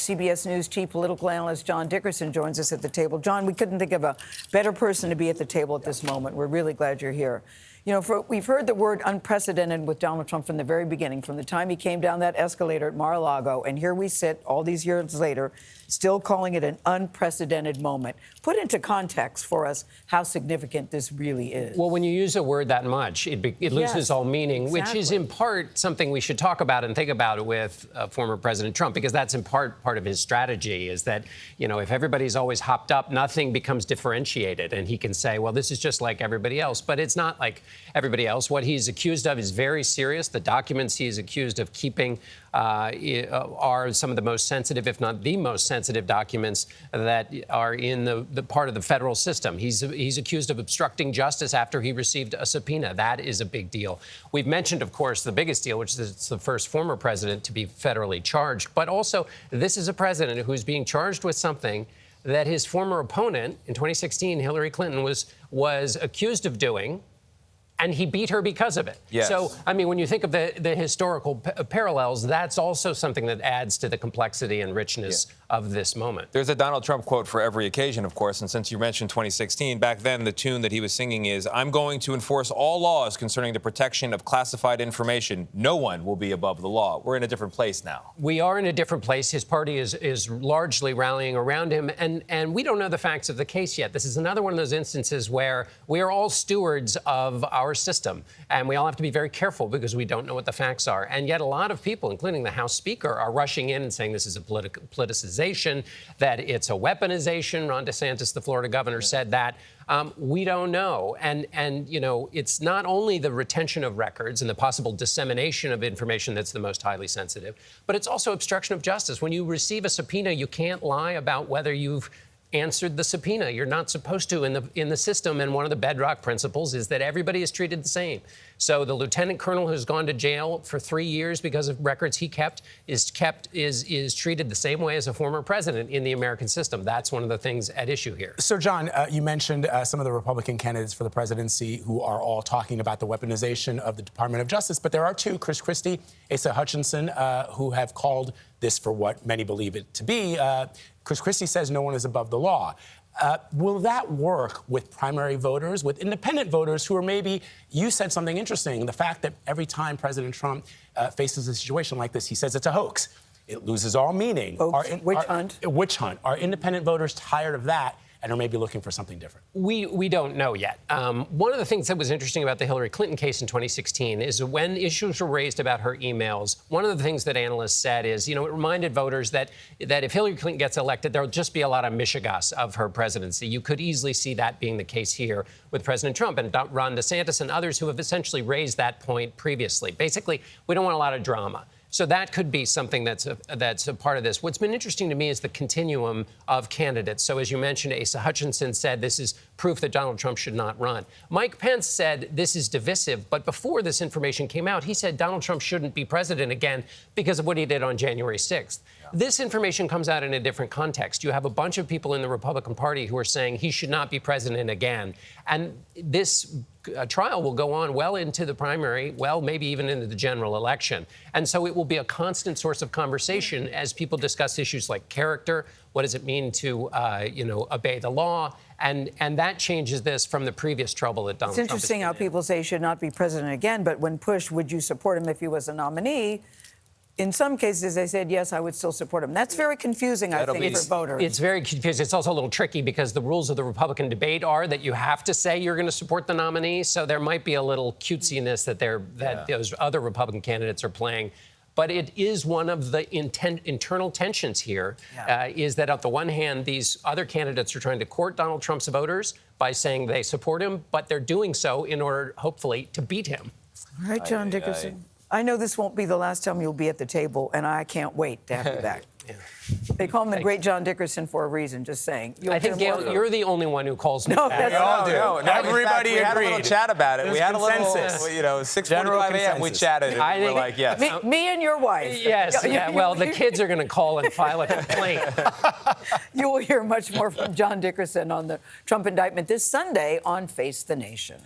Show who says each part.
Speaker 1: CBS News chief political analyst John Dickerson joins us at the table. John, we couldn't think of a better person to be at the table at this moment. We're really glad you're here. You know, we've heard the word unprecedented with Donald Trump from the very beginning, from the time he came down that escalator at Mar-a-Lago, and here we sit all these years later, still calling it an unprecedented moment. Put into context for us how significant this really is.
Speaker 2: Well, when you use a word that much, it loses all meaning, exactly. Which is in part something we should talk about and think about with former President Trump, because that's in part of his strategy, is that, you know, if everybody's always hopped up, nothing becomes differentiated, and he can say, well, this is just like everybody else, but it's not like everybody else. What he's accused of is very serious. The documents he's accused of keeping are some of the most sensitive, if not the most sensitive documents that are in the part of the federal system. He's accused of obstructing justice after he received a subpoena. That is a big deal. We've mentioned, of course, the biggest deal, which is it's the first former president to be federally charged. But also, this is a president who's being charged with something that his former opponent in 2016, Hillary Clinton, was accused of doing. And he beat her because of it.
Speaker 3: Yes.
Speaker 2: So, I mean, when you think of the historical parallels, that's also something that adds to the complexity and richness of this moment.
Speaker 3: There's a Donald Trump quote for every occasion, of course. And since you mentioned 2016, back then the tune that he was singing is, "I'm going to enforce all laws concerning the protection of classified information. No one will be above the law." We're in a different place now.
Speaker 2: We are in a different place. His party is largely rallying around him. And we don't know the facts of the case yet. This is another one of those instances where we are all stewards of our system, and we all have to be very careful because we don't know what the facts are. And yet a lot of people, including the House Speaker, are rushing in and saying this is a politicization, that it's a weaponization. Ron DeSantis, the Florida governor, said that. We don't know. And, you know, it's not only the retention of records and the possible dissemination of information that's the most highly sensitive, but it's also obstruction of justice. When you receive a subpoena, you can't lie about whether you've answered the subpoena. You're not supposed to in the system, and one of the bedrock principles is that everybody is treated the same. So the lieutenant colonel who's gone to jail for 3 years because of records he kept is treated the same way as a former president in the American system. That's one of the things at issue here.
Speaker 4: So, John, you mentioned some of the Republican candidates for the presidency who are all talking about the weaponization of the Department of Justice, but there are two, Chris Christie, Asa Hutchinson, who have called this for what many believe it to be. Chris Christie says no one is above the law. Will that work with primary voters, with independent voters who are maybe, you said something interesting, the fact that every time President Trump faces a situation like this, he says it's a hoax. It loses all meaning.
Speaker 1: Witch hunt.
Speaker 4: Witch hunt. Are independent voters tired of that and are maybe looking for something different?
Speaker 2: We don't know yet. One of the things that was interesting about the Hillary Clinton case in 2016 is when issues were raised about her emails, one of the things that analysts said is, you know, it reminded voters that if Hillary Clinton gets elected, there'll just be a lot of mishigas of her presidency. You could easily see that being the case here with President Trump and Ron DeSantis and others who have essentially raised that point previously. Basically, we don't want a lot of drama. So that could be something that's a part of this. What's been interesting to me is the continuum of candidates. So as you mentioned, Asa Hutchinson said this is proof that Donald Trump should not run. Mike Pence said this is divisive, but before this information came out, he said Donald Trump shouldn't be president again because of what he did on January 6th. Yeah. This information comes out in a different context. You have a bunch of people in the Republican Party who are saying he should not be president again. And this trial will go on well into the primary, well, maybe even into the general election. And so it will be a constant source of conversation as people discuss issues like character, what does it mean to, obey the law, and that changes this from the previous trouble that Donald Trump has been in.
Speaker 1: It's interesting how people say he should not be president again, but when pushed, would you support him if he was a nominee? In some cases, they said, yes, I would still support him. That's very confusing, I think, for voters.
Speaker 2: It's very confusing. It's also a little tricky because the rules of the Republican debate are that you have to say you're going to support the nominee. So there might be a little cutesiness that those other Republican candidates are playing. But it is one of the internal tensions here, is that on the one hand, these other candidates are trying to court Donald Trump's voters by saying they support him, but they're doing so in order, hopefully, to beat him.
Speaker 1: All right, John Dickerson. I know this won't be the last time you'll be at the table, and I can't wait to have you back. They call him the great John Dickerson for a reason, just saying.
Speaker 2: I think, Gayle, you're the only one who calls me back.
Speaker 3: We all do.
Speaker 4: No, everybody agreed.
Speaker 3: We had a little chat about it. We had
Speaker 4: consensus.
Speaker 3: a little, 6:45 a.m. We chatted, and we're like, yes.
Speaker 1: Me and your wife.
Speaker 2: Yes, well, the kids are going to call and file a complaint.
Speaker 1: You will hear much more from John Dickerson on the Trump indictment this Sunday on Face the Nation.